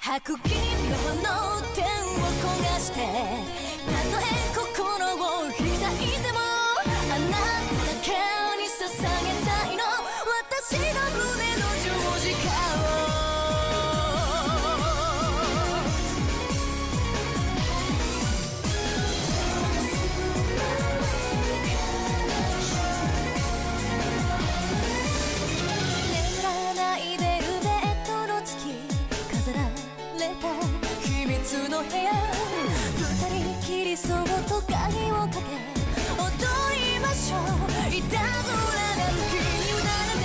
白銀色の天を焦がしてたとえ心を開いてもあなただけに捧げたいの私の胸の十字架を眠らないベルベットの月飾られた秘密の部屋二人きりそっと鍵をかけ踊りましょういたずらな時に委ねて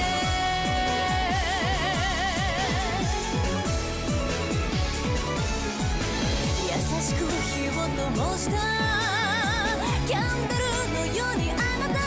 優しく火を灯したキャンドルのようにあなた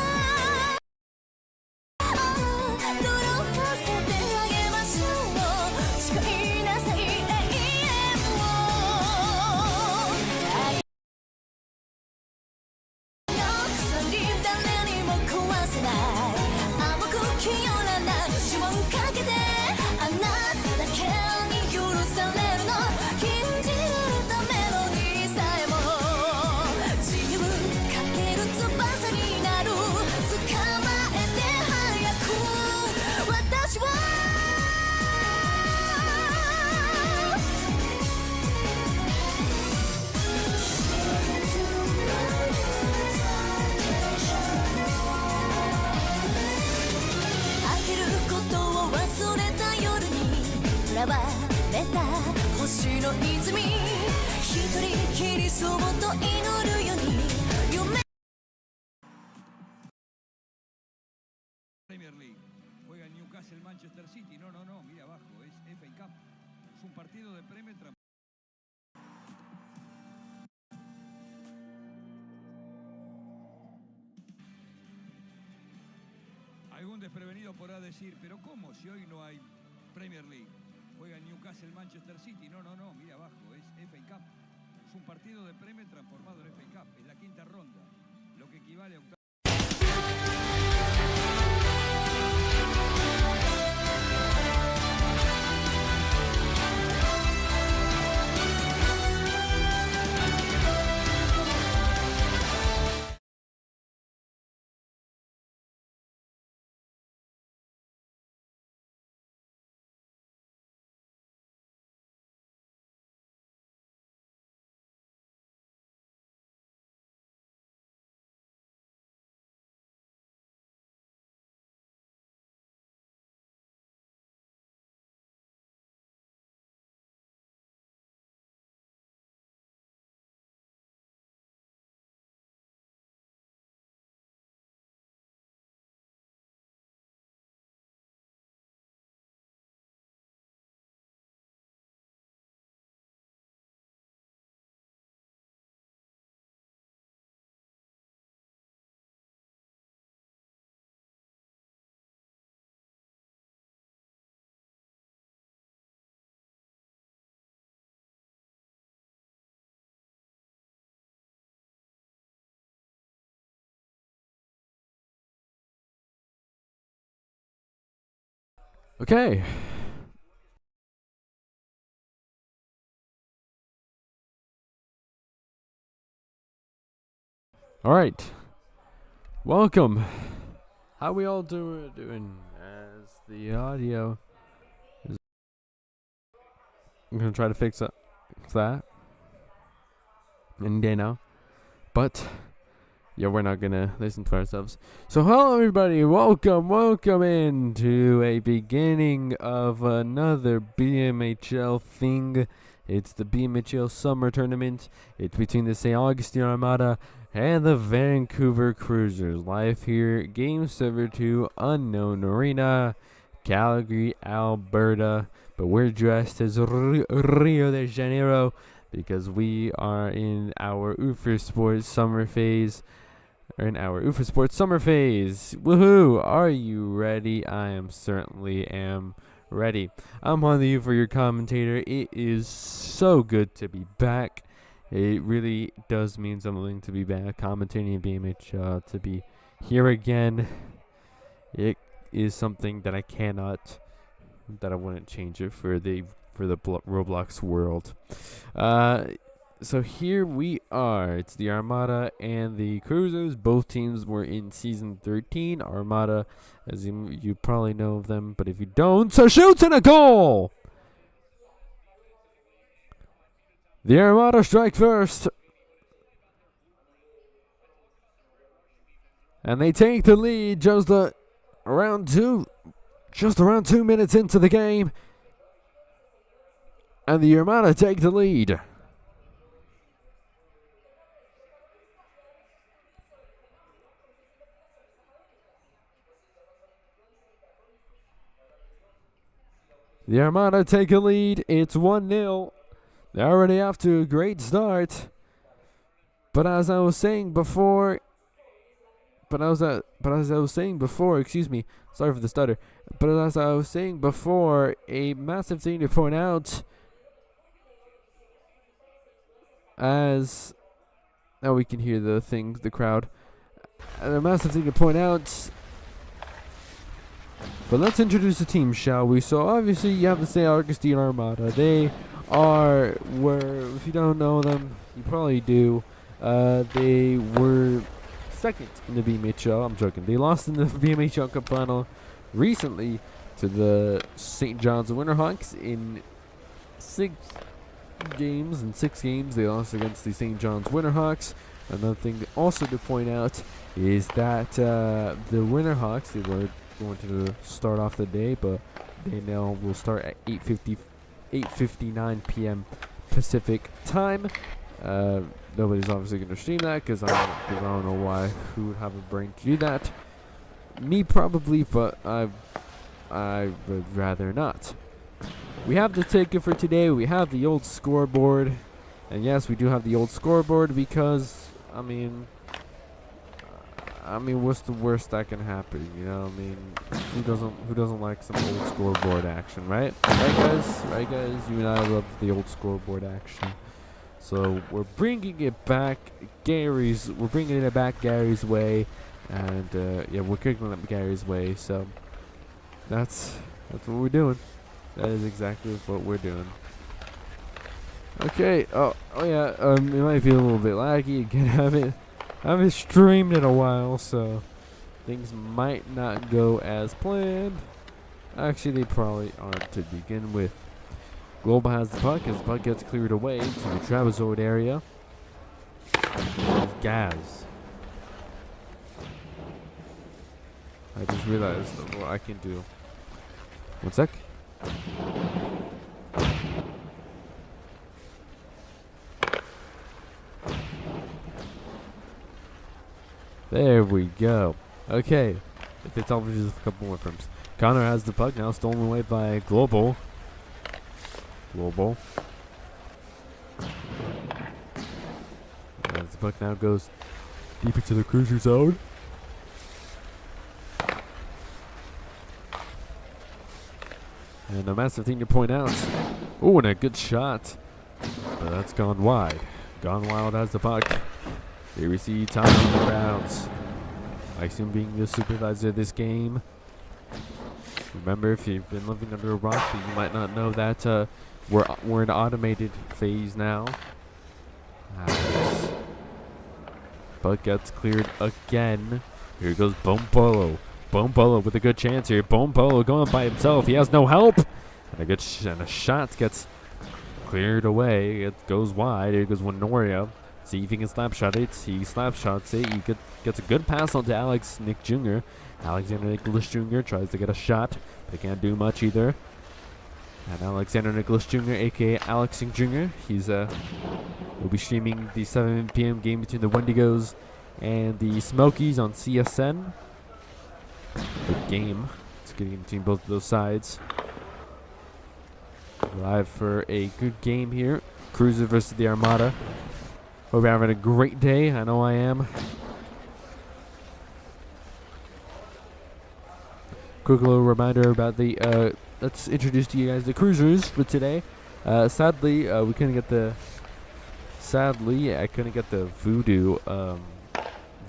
星の泉一人きりそっと祈るように夢 Premier League juega Newcastle Manchester City. No, mira abajo, es FA Cup. Es un partido de Premier. Algún desprevenido podrá decir, pero ¿cómo si hoy no hay Premier League? Juega Newcastle Manchester City. No, mira abajo, es FA Cup. Es un partido de Premier transformado en FA Cup. Es la quinta ronda, lo que equivale a octavo. Okay. All right. Welcome. How we all doing? As the audio is, I'm gonna try to fix that any day now, but yeah, we're not gonna listen to ourselves. So hello everybody, welcome into a beginning of another BMHL thing. It's the BMHL summer tournament. It's between the St. Augustine Armada and the Vancouver Cruisers. Live here, Game Server 2, Unknown Arena, Calgary, Alberta. But we're dressed as Rio de Janeiro because we are in our UFR Sports summer phase. Woohoo! Are you ready? I certainly am ready. I'm on the for your commentator. It is so good to be back. It really does mean something to be back commentating BMH, to be here again. It is something that I wouldn't change it for for the Roblox world. So here we are. It's the Armada and the Cruisers. Both teams were in Season 13. Armada, as you probably know of them, but if you don't, so shoots and a goal! The Armada strike first. And they take the lead just around 2 minutes into the game. And the Armada take the lead. The Armada take a lead. It's 1-0. They're already off to a great start. But as I was saying before, excuse me, sorry for the stutter. But as I was saying before, a massive thing to point out, as now we can hear the crowd. And a massive thing to point out. But let's introduce the team, shall we? So obviously you have to say Augustine Armada. They if you don't know them, you probably do. They were second in the BMHL. I'm joking. They lost in the BMHL Cup final recently to the St. John's Winterhawks in 6 games. In 6 games, they lost against the St. John's Winterhawks. Another thing also to point out is that the Winterhawks, they were going to start off the day, but they now will start at 8:59 p.m. Pacific time. Nobody's obviously going to stream that because I don't know why. Who would have a brain to do that? Me probably, but I would rather not. We have the ticket for today. We have the old scoreboard, and yes, we do have the old scoreboard because I mean, what's the worst that can happen? You know, I mean, who doesn't like some old scoreboard action, right? Right, guys. You and I love the old scoreboard action. So we're bringing it back Gary's way, and yeah, we're kicking it Gary's way. So that's what we're doing. That is exactly what we're doing. Okay. Oh yeah. It might be a little bit laggy again. I haven't streamed in a while, so things might not go as planned. Actually, they probably aren't to begin with. Global has the puck as the puck gets cleared away to the trapezoid area. Gaz. I just realized what I can do. 1 sec. There we go. Okay. If it's all just a couple more frames. Connor has the puck now, stolen away by Global. As the puck now goes deep into the cruiser zone. And a massive thing to point out. Oh, and a good shot. But that's gone wide. Gone wild has the puck. They receive time on the grounds. I assume being the supervisor of this game. Remember, if you've been living under a rock, you might not know that we're in automated phase now. Puck gets cleared again. Here goes Bompolo. Bompolo with a good chance here. Bompolo going by himself. He has no help. And a shot gets cleared away. It goes wide. Here goes Winoria. See if he can slap shot it. He slap shots it. He gets a good pass onto Alex Nick Jr. Alexander Nicholas Jr. tries to get a shot, but he can't do much either. And Alexander Nicholas Jr., aka Alex Jr., will be streaming the 7 p.m. game between the Wendigos and the Smokies on CSN. Good game. It's getting between both of those sides. Live for a good game here. Cruiser versus the Armada. Hope you're having a great day. I know I am. Quick little reminder about the let's introduce to you guys the Cruisers for today. Sadly, I couldn't get the Voodoo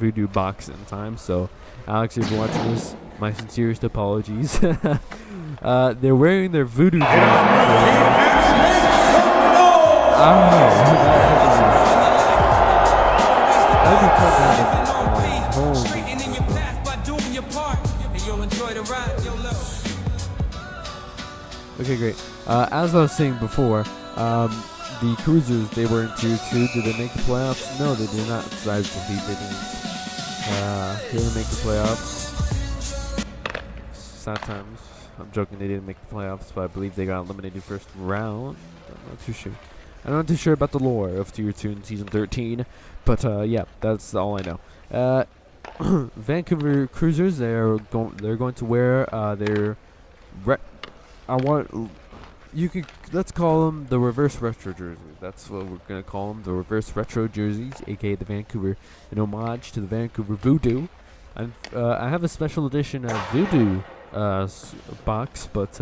voodoo box in time. So, Alex, if you're watching this, my sincerest apologies. They're wearing their voodoo jerseys. Okay, great. As I was saying before, the Cruisers, they were in Tier 2. Did they make the playoffs? No, they did not. Surprisingly, they didn't. They didn't make the playoffs. Sad times. I'm joking, they didn't make the playoffs, but I believe they got eliminated first round. I'm not too sure. I'm not too sure about the lore of Tier 2 in Season 13, but yeah, that's all I know. Vancouver Cruisers, they're going to wear their let's call them the reverse retro jerseys. That's what we're gonna call them, the reverse retro jerseys, aka the Vancouver, in homage to the Vancouver Voodoo. And I have a special edition of Voodoo box, but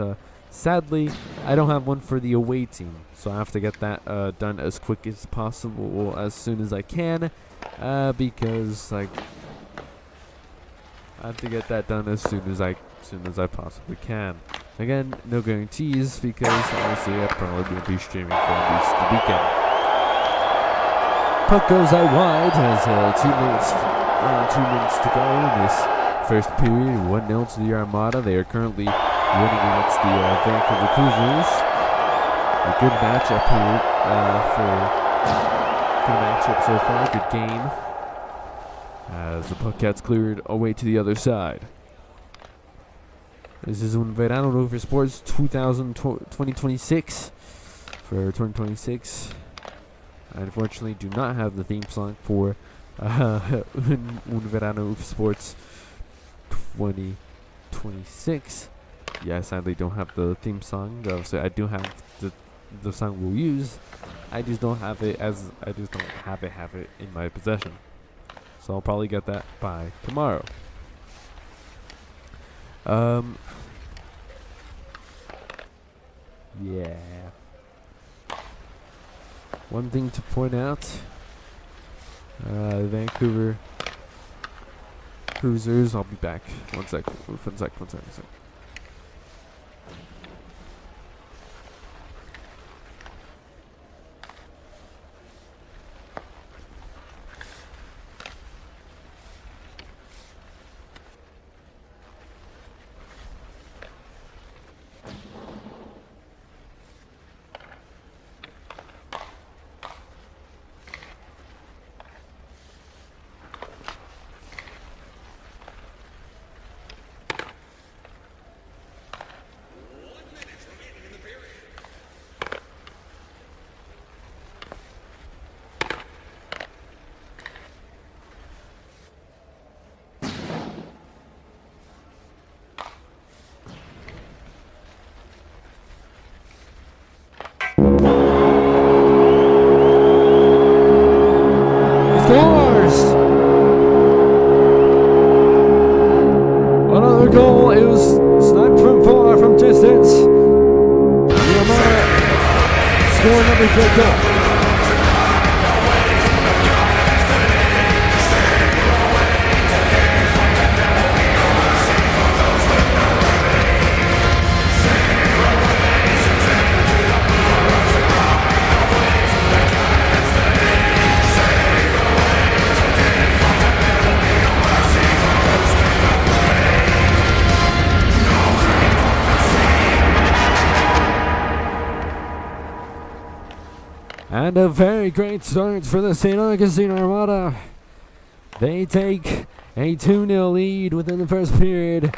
sadly I don't have one for the away team, so I have to get that done as quick as possible, as soon as I can, because like I have to get that done as soon as I possibly can. Again, no guarantees, because honestly I probably won't be streaming for at least the weekend. Puck goes out wide as 2 minutes to go in this first period. 1-0 to the Armada. They are currently winning against the Vancouver Cruisers. A good matchup here good matchup so far. Good game. As the puck gets cleared away to the other side. This is Un Verano Over Sports 2026 for 2026. I unfortunately do not have the theme song for Un Verano Over Sports 2026. Yeah, I sadly don't have the theme song, though, so I do have the song we'll use. I just don't have it have it in my possession. So I'll probably get that by tomorrow. Yeah. One thing to point out, Vancouver Cruisers, I'll be back. One sec. Goal, it was sniped from far, from distance. The Armada score another great goal. And a very great start for the St. Augustine Armada. They take a 2-0 lead within the first period,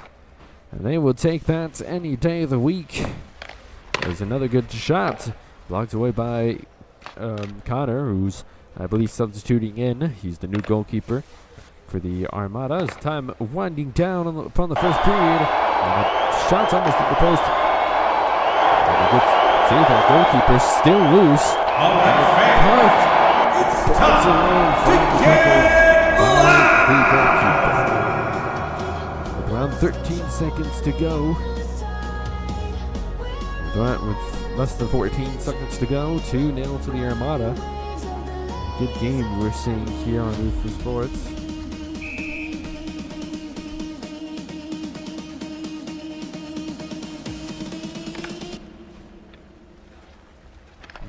and they will take that any day of the week. There's another good shot, blocked away by Connor, who's, I believe, substituting in. He's the new goalkeeper for the Armada. As time winding down upon the first period, and the shot's almost at the post. And a good save by the goalkeeper, still loose. It's time to get live! With around 13 seconds to go. With less than 14 seconds to go, 2-0 to the Armada. Good game we're seeing here on Ruthless Sports.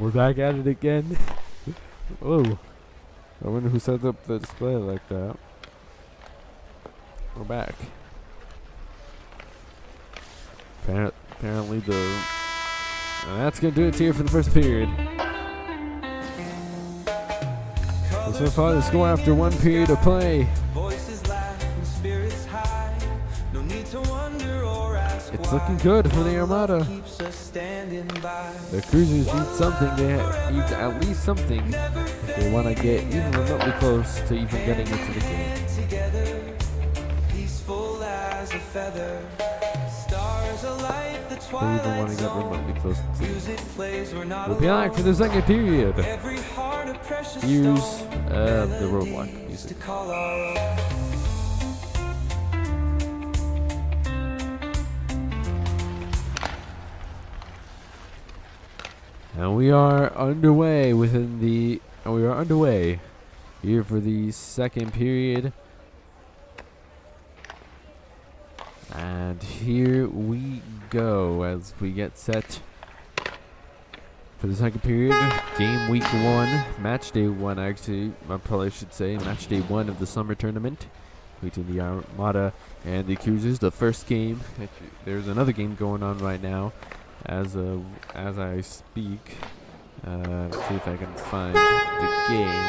We're back at it again. Oh, I wonder who set up the display like that. We're back. Apparently that's gonna do it here for the first period. So far, the score after one period of play. It's looking good for the Armada. The Cruisers need something. They need at least something if they want to get even remotely close to even getting into the game. They even want to get remotely close to the game. We'll be back for the second period. Here's the roadblock music. And we are underway here for the second period. And here we go as we get set for the second period. Game week 1, match day 1 actually, I probably should say, match day 1 of the summer tournament between the Armada and the Cruisers. The first game, there's another game going on right now as I speak. Let's see if I can find the game.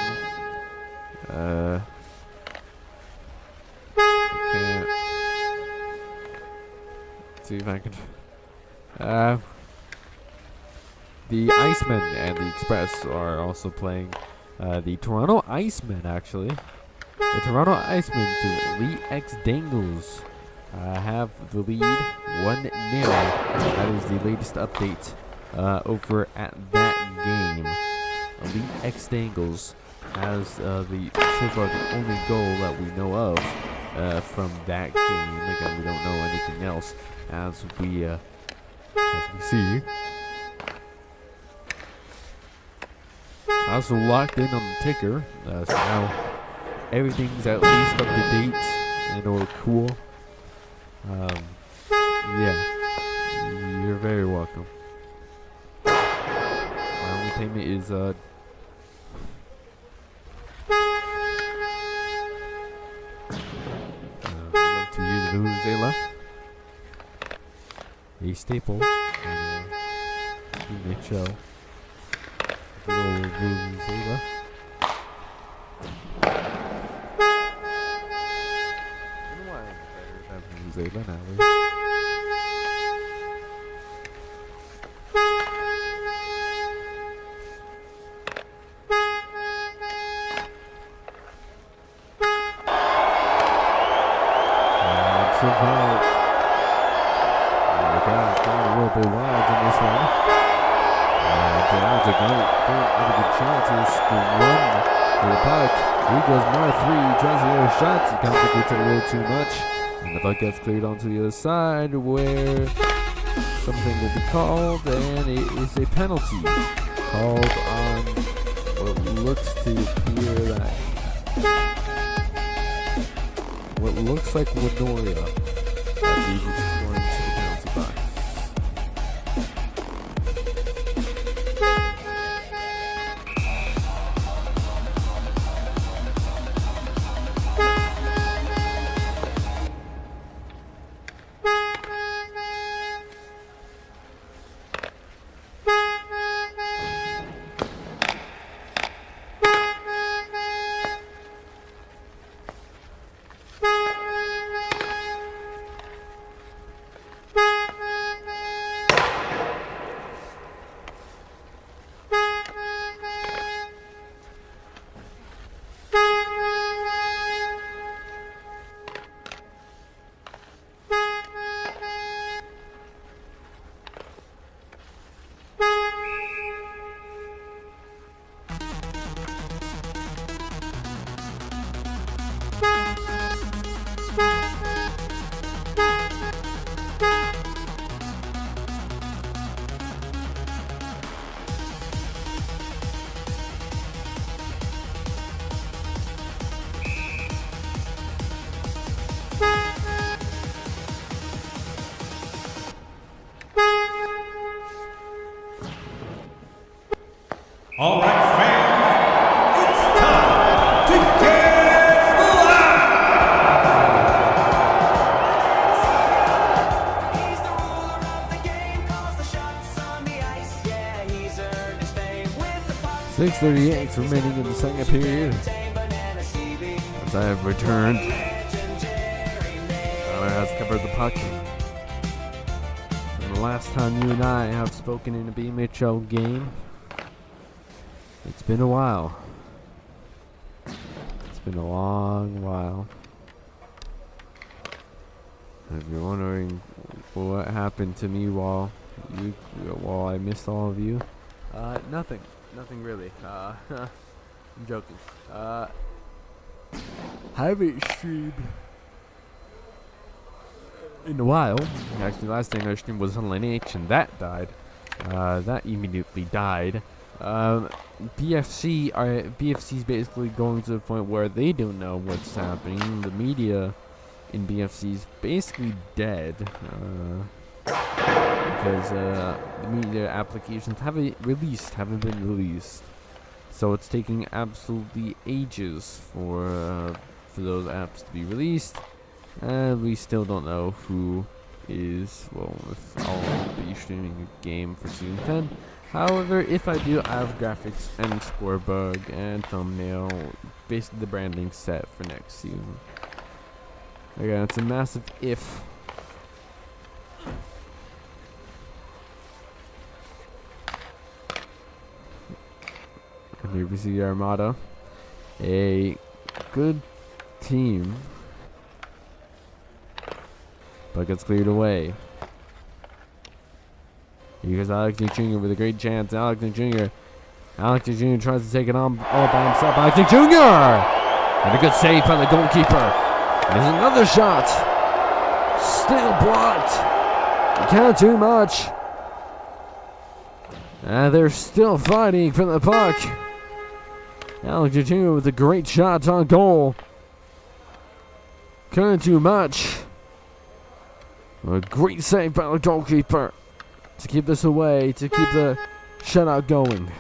See if I can. The Icemen and the Express are also playing. The Toronto Icemen, actually. The Toronto Icemen through Elite X Dangles have the lead 1-0. That is the latest update over at that game. Elite X Dangles has so far the only goal that we know of from that game. Again, we don't know anything else as we see. Also locked in on the ticker, so now everything's at least up to date and or cool. Yeah, you're very welcome. My only payment is to use the Vuvuzela, a staple in BMHL. Good old Vuvuzela. Vuvuzela now. Going a little bit wild in this one. Downs a good chance to run for the puck. Here goes Mar 3, tries the other shots, he complicates it a little too much. And the puck gets cleared onto the other side where something will be called, and it is a penalty called on what looks to appear that what looks like Winoria. That leads it going to the penalty box. All right, fans, it's time to get loud! He's the ruler of the game, calls the shots on the ice. Yeah, he's earned his fame with the puck. 6:38 remaining in the second period. As I have returned, Tyler has covered the puck. And the last time you and I have spoken in a BMHL game, it's been a while. It's been a long while. If you're wondering what happened to me while I missed all of you, nothing really. I'm joking. Haven't streamed in a while. Actually, last thing I streamed was on Lineage, and that died. That immediately died. BFC's basically going to the point where they don't know what's happening. The media in BFC is basically dead. Because the media applications haven't been released. So it's taking absolutely ages for those apps to be released. And we still don't know who is, if I'll be streaming a game for Season 10. However, if I do, I have graphics and score bug and thumbnail, basically the branding set for next season. Again, it's a massive if. And here we see Armada, a good team, but gets cleared away. Here's Alexander Jr. with a great chance. Alexander Jr. tries to take it on all by himself. Alexander Jr. And a good save by the goalkeeper. There's another shot. Still blocked. You can't do much. And they're still fighting for the puck. Alexander Jr. with a great shot on goal. Can't do much. A great save by the goalkeeper to keep this away, to keep the shutout going.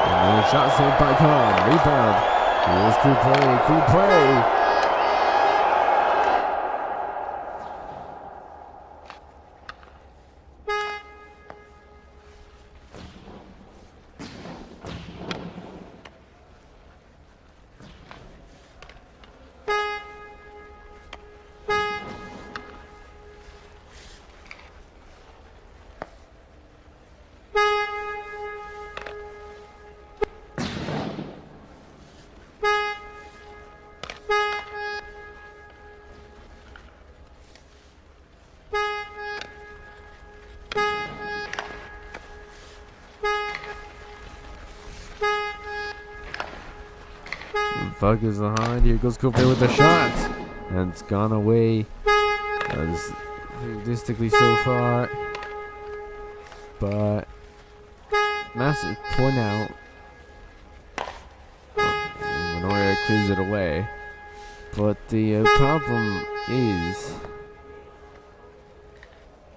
And the shot saved by Khan. Rebound. Here's Coupe. Fuck is behind. Here goes Coupe with the shot. And it's gone away. Statistically so far. But massive point out. Minoria clears it away. But the problem is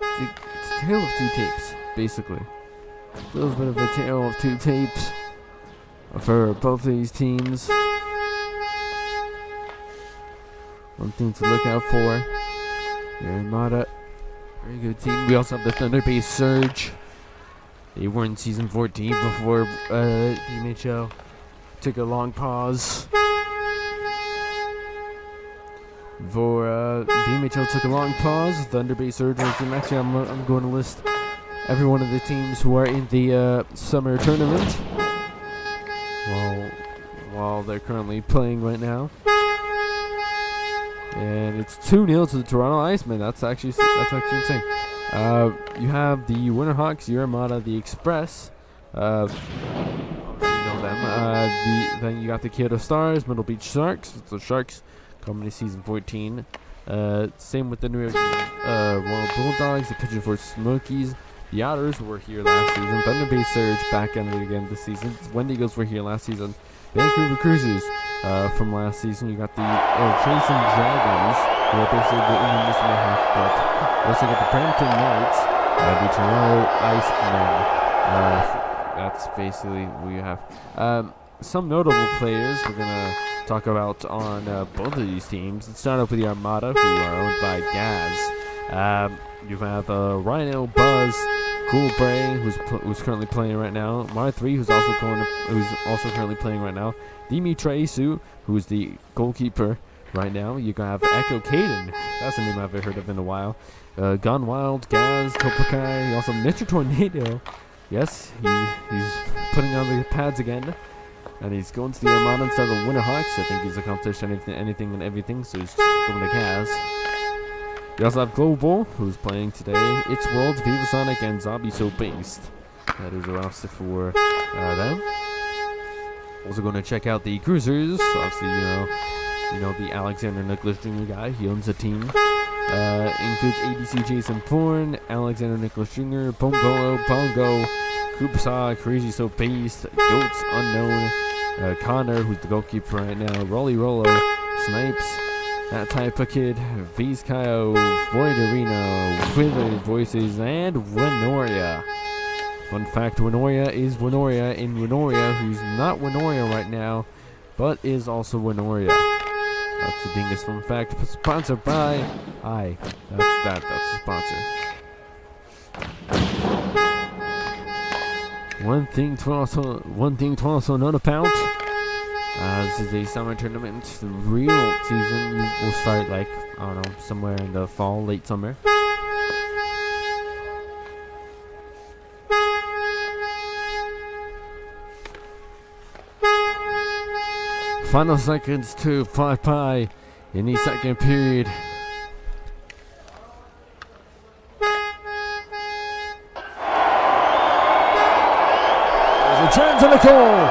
it's a tale of two tapes, basically. A little bit of a tale of two tapes for both of these teams. One thing to look out for. Armada, very good team. We also have the Thunder Bay Surge. They were in Season 14 before BMHL took a long pause. BMHL took a long pause. Thunder Bay Surge. Actually, I'm going to list every one of the teams who are in the summer tournament while they're currently playing right now. And it's 2-0 to the Toronto Icemen. That's actually insane. You have the Winterhawks, the Armada, the Express. Obviously you know them. Then you got the Kyoto Stars, Middle Beach Sharks. The Sharks coming to Season 14. Same with the New York Royal Bulldogs, the Pigeon Force Smokies. The Otters were here last season. Thunder Bay Surge back at it again this season. Wendigos were here last season. Vancouver Cruisers from last season. You got the Trace and Dragons. who are basically the International Hockey Club. We also got the Brampton Knights, the Toronto Icemen. That's basically what you have. Some notable players we're gonna talk about on both of these teams. Let's start off with the Armada, who are owned by Gaz. You have Rhino, Buzz, Cool Bray, who's currently playing right now. Mar3, who's also currently playing right now. Dimitrisu, who's the goalkeeper right now. You have Echo Caden. That's a name I haven't heard of in a while. Gone Wild, Gaz, Kopakai, also Mr. Tornado. Yes, he's putting on the pads again. And he's going to the Armada instead of the Winterhawks. I think he's accomplished anything and everything, so he's just going to Gaz. We also have Global, who's playing today. It's World, Viva Sonic, and Zombie So Based. That is a roster for them. Also going to check out the Cruisers. Obviously, you know the Alexander Nicholas Jr. guy. He owns a team. Includes ABC Jason Bourne, Alexander Nicholas Jr., Bombolo, Bongo, Koopsaw, Crazy So Based, Goats Unknown, Connor, who's the goalkeeper right now, Rolly Rollo, Snipes, That Type of Kid, Vizcayo, Voiderino, Wither Voices, and Winoria. Fun fact, Winoria is Winoria in Winoria, who's not Winoria right now, but is also Winoria. That's the Dingus fun fact. Sponsored by That's the sponsor. One thing to also note about. This is a summer tournament. The real season will start somewhere in the fall, late summer. Final seconds to 5 pi in the second period. There's a chance and a goal.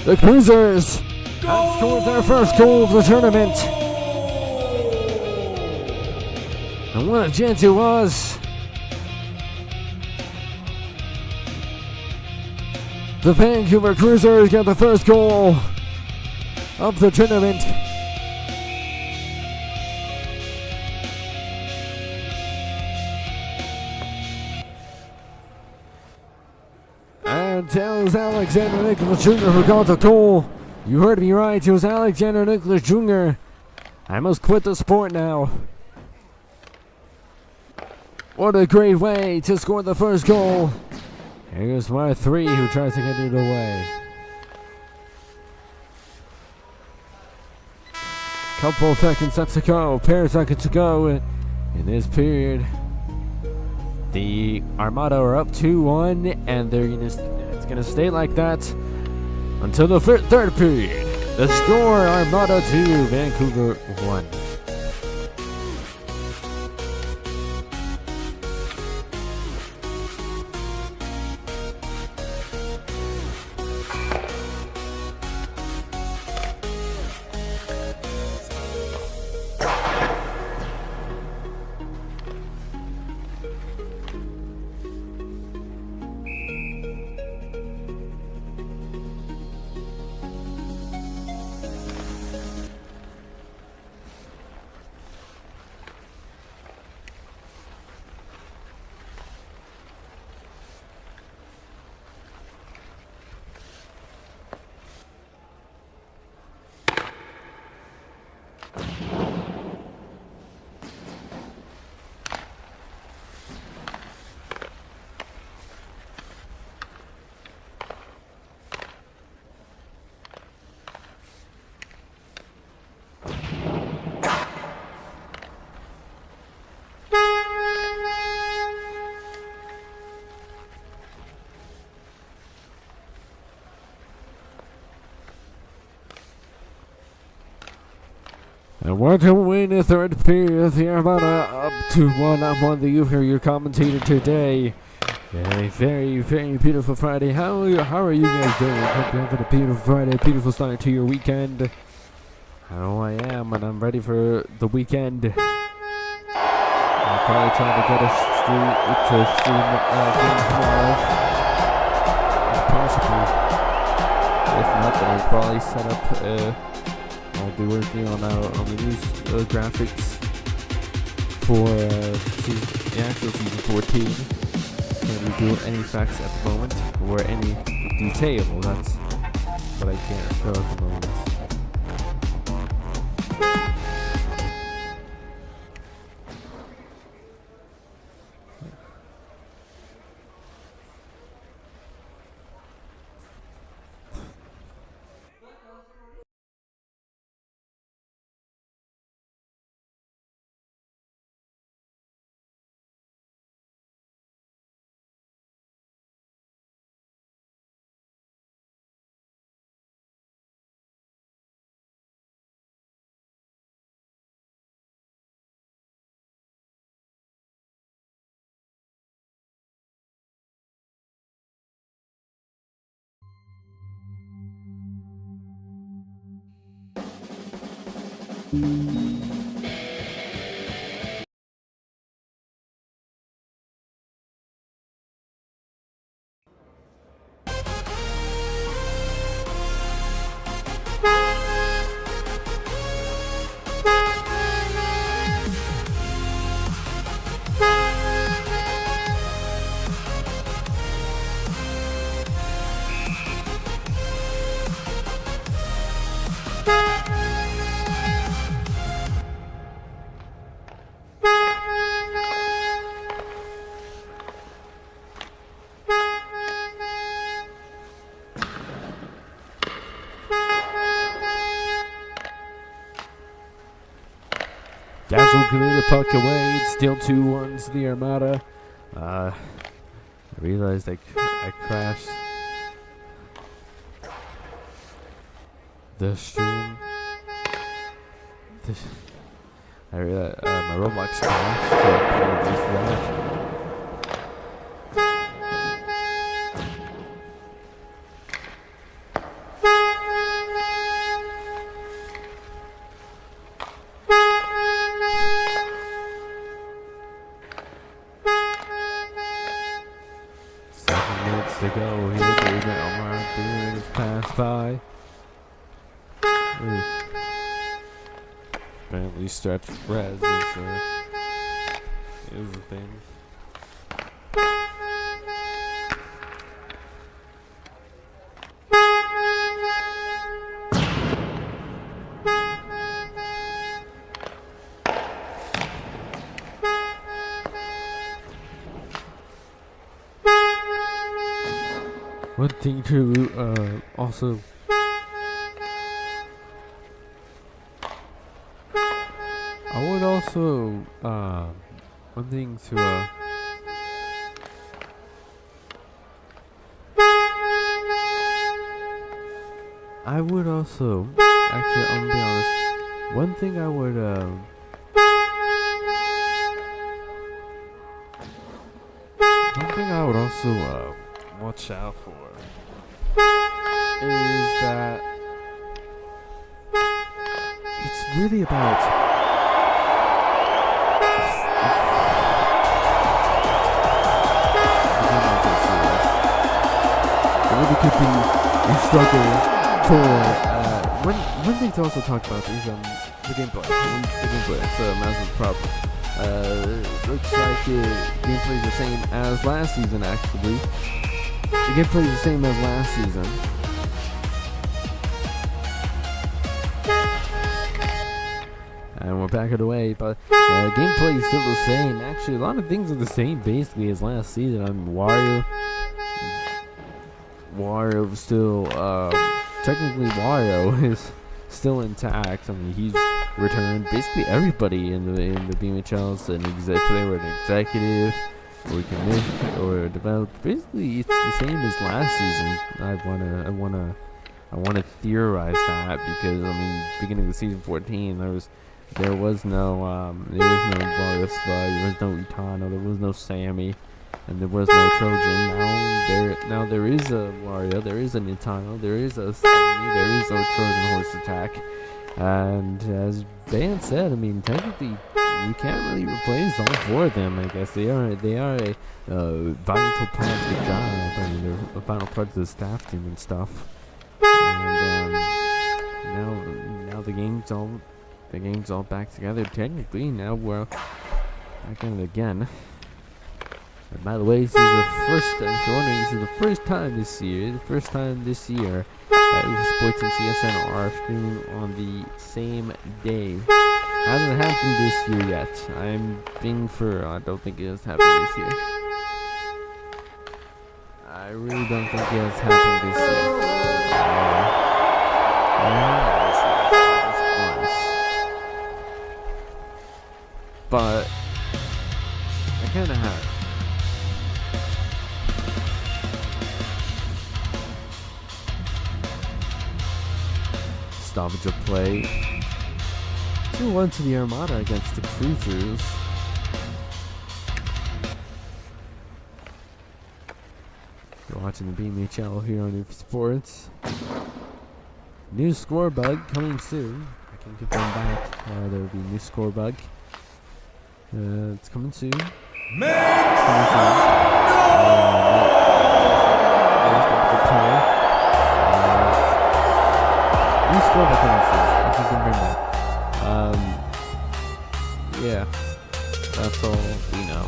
The Cruisers have scored their first goal of the tournament. And what a chance it was. The Vancouver Cruisers got the first goal of the tournament. And it was Alexander Nicholas Jr. who got the goal. You heard me right, it was Alexander Nicholas Jr. I must quit the sport now. What a great way to score the first goal. Here's Mar3 who tries to get it away. Couple seconds left to go, pair of seconds to go in this period. The Armada are up 2-1 and it's gonna stay like that until the third period. The score, Armada 2, Vancouver 1. And we're to win the third period. The Armada up 2-1. I'm one of you here, your commentator today. A very, very beautiful Friday. How are you guys doing? Hope you're having a beautiful Friday, a beautiful start to your weekend. I know I am, and I'm ready for the weekend. probably trying to get a stream game tomorrow, if possible. If not, then I'll probably set up. I'll be working on the news graphics for the actual season 14. Can't reveal any facts at the moment or any detail. That's what I can't show at the moment. Dazzle clear the puck away. It's still 2-1 to the Armada. I realized I crashed the stream. I realized my Roblox crashed, so apologies for that. To go here, David Elmar doing his pass by. Apparently stretch res is the thing. One thing to also I would also one thing to I would also actually I'm gonna be honest. One thing I would also watch out for is that it's really about it really could be a struggle for one thing to also talk about is the gameplay. The gameplay, it's a massive problem. Looks like gameplay is the same as last season actually. The gameplay is the same as last season. And we're back at away, but gameplay is still the same. Actually, a lot of things are the same basically as last season. I mean, Wario still, technically Wario is still intact. I mean, he's returned. Basically everybody in the BMHL and they were an executive or commit or develop. Basically, it's the same as last season. I wanna theorize that because I mean, beginning of the season 14, there was no Wario Slug, there was no Itano, there was no Sammy, and there was no Trojan. Now there is a Wario, there is an Itano, there is a Sammy, there is a Trojan horse attack, And as Ben said, I mean, technically, you can't really replace all four of them. I guess they are a vital part of the job. I mean, they're a vital part of the staff team and stuff. And now the game's all back together. Technically, now we're back in it again. And by the way, this is the first. If you're wondering, this is the first time this year. That Sports and CSN are streaming on the same day. Hasn't happened this year yet. I don't think it has happened this year. I really don't think it has happened this year. But I kind of have. Stoppage of play. 2-1 to the Armada against the Cruisers. You're watching the BMHL here on Oof Sports. New score bug coming soon. I can confirm that. There will be a new score bug. It's coming soon. New score bug coming soon. I can confirm that. Yeah, that's all we know.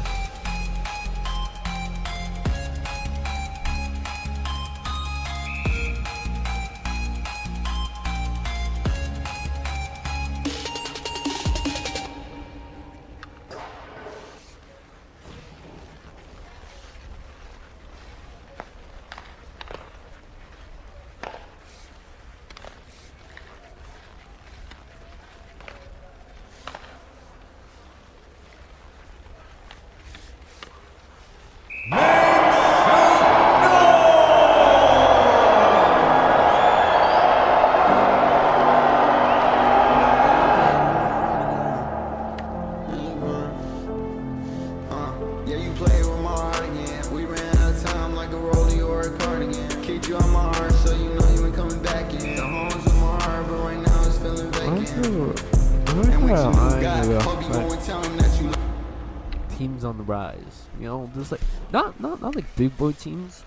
Teams on the rise, you know, there's like not like big boy teams.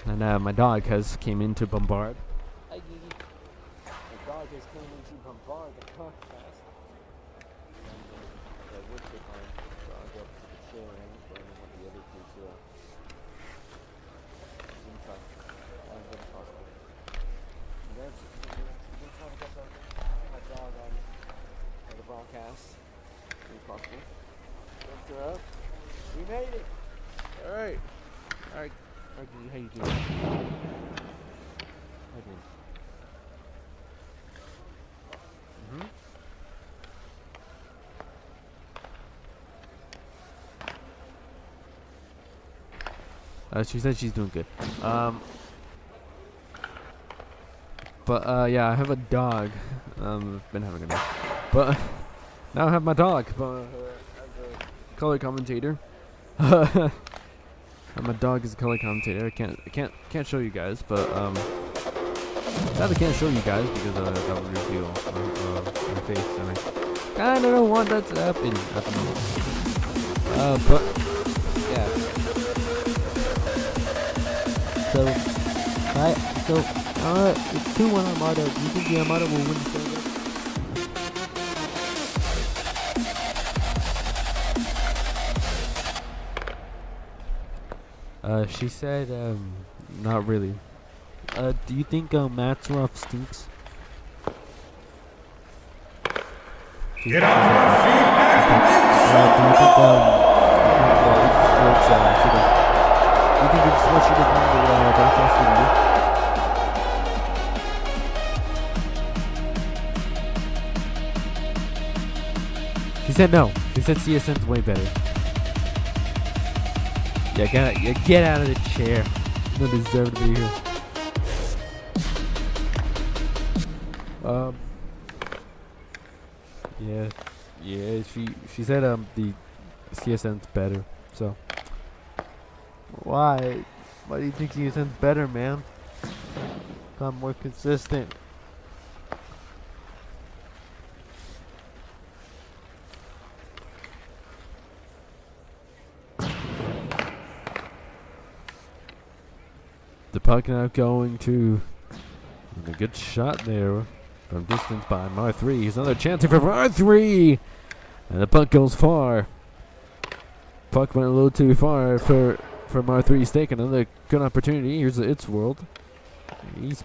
And my dog has came into bombard. Hi, Gigi. My dog has came into bombard the podcast. And I would take my dog up to the chair and but I don't want the other two to inside. As much as possible. And then we're trying to get my dog on the broadcast. Possible. Lift her up. We made it. All right. How you doing? She said she's doing good. But yeah, I have a dog. I've been having a dog, but. Now I have my dog as a color commentator. And my dog is a color commentator. I can't show you guys, but sadly can't show you guys because that would reveal my face, and I kinda don't want that to happen at the moment. But yeah. It's 2-1 Armada. Do you think the Armada will win the game? She said, not really. Do you think Matsurov stinks? Get on your feet and do you think Sports should have won the broadcast of the year? She said no. She said CSN's way better. Yeah, get out of the chair. You don't deserve to be here. Yeah. She said the CSN's better. So why do you think CSN's better, man? I'm more consistent. puck now going to a good shot there from distance by Mar3. Here's another chance for Mar3, and the puck goes far. Puck went a little too far for Mar3's take. Another good opportunity. Here's the It's World. He's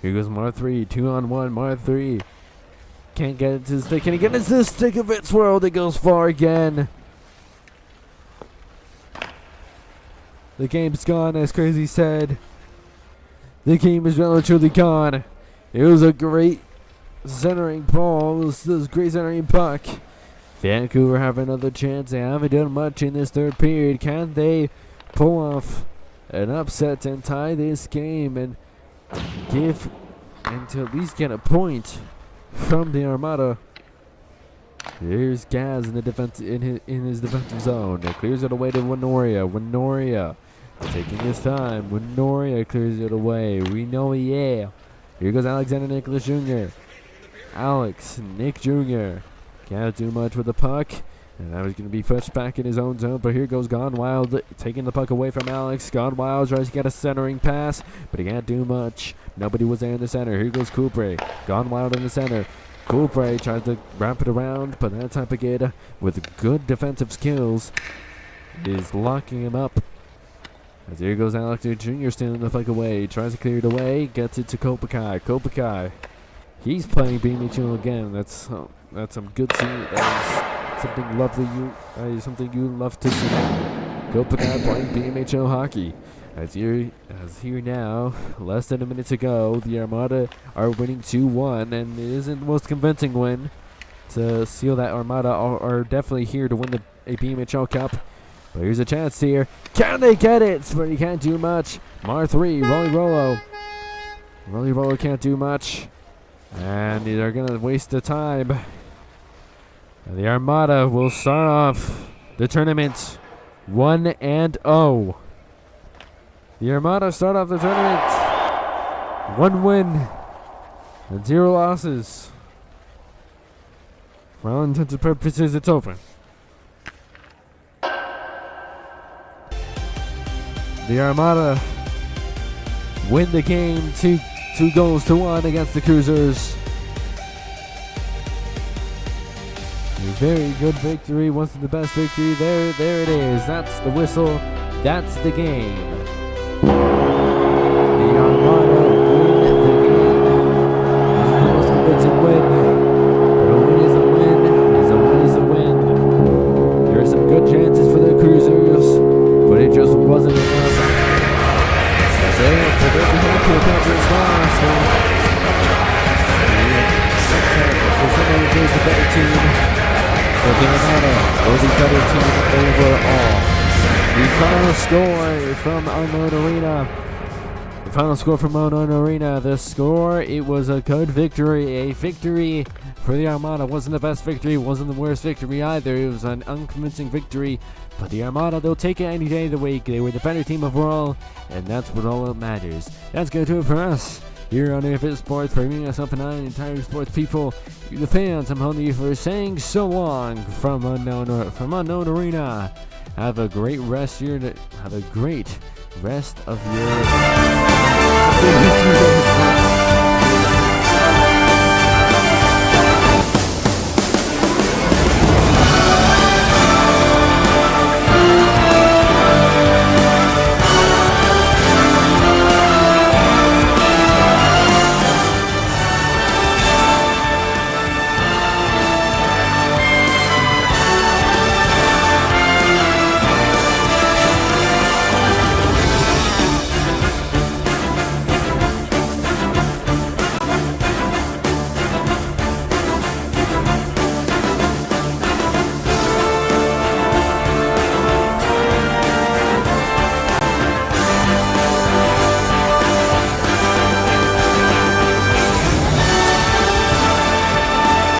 Here goes Mar3, 2-on-1. Mar3 can't get it to the stick. Can he get it to the stick of It's World? It goes far again. The game's gone, as Crazy said. The game is relatively gone. It was a great centering ball. It was a great centering puck. Vancouver have another chance. They haven't done much in this third period. Can they pull off an upset and tie this game and give and to at least get a point from the Armada? Here's Gaz in the defense in his defensive zone. It clears it away to Winoria. Winoria taking his time. Winoria clears it away. We know, yeah. Here goes Alexander Nicholas Jr. Nick Jr. Can't do much with the puck. And that was going to be pushed back in his own zone. But here goes Gone Wild taking the puck away from Alex. Gone Wild tries to get a centering pass, but he can't do much. Nobody was there in the center. Here goes Coupre. Gone Wild in the center. Coupre tries to wrap it around, but that type of kid with good defensive skills is locking him up. As here goes Alex Jr. stealing the puck away. He tries to clear it away. Gets it to Kopikai. Kopikai. He's playing BMHL again. That's some good scene. That is something lovely. Something you love to see. Kopikai playing BMHL hockey. As here now, less than a minute to go, the Armada are winning 2-1, and it isn't the most convincing win to seal that Armada are definitely here to win a BMHL Cup. But here's a chance here. Can they get it? But he can't do much. Mar3, Rolly Rollo. Rolly Rollo can't do much. And they're going to waste the time. And the Armada will start off the tournament 1-0. The Armada start off the tournament 1 win and 0 losses. For all intents and purposes, it's over. The Armada win the game 2-1 against the Cruisers. A very good victory, once the best victory. There it is. That's the whistle. That's the game. The Armada win the game. This is the most convincing win. But a win is a win. A win is a win. There are some good chances for the Cruisers, but it just wasn't enough. So they'll be happy about this loss. For some reason, it's a better team. But the Armada will be better team overall. The final score from Armada Arena. The score, it was a good victory. A victory for the Armada. Wasn't the best victory, wasn't the worst victory either. It was an unconvincing victory. But the Armada, they'll take it any day of the week. They were the better team overall, and that's what all that matters. That's going to do it for us here on AFIT Sports, for bringing us up and on, entire sports people, you the fans. I'm holding you for saying so long from Unknown Arena. Have a great rest of your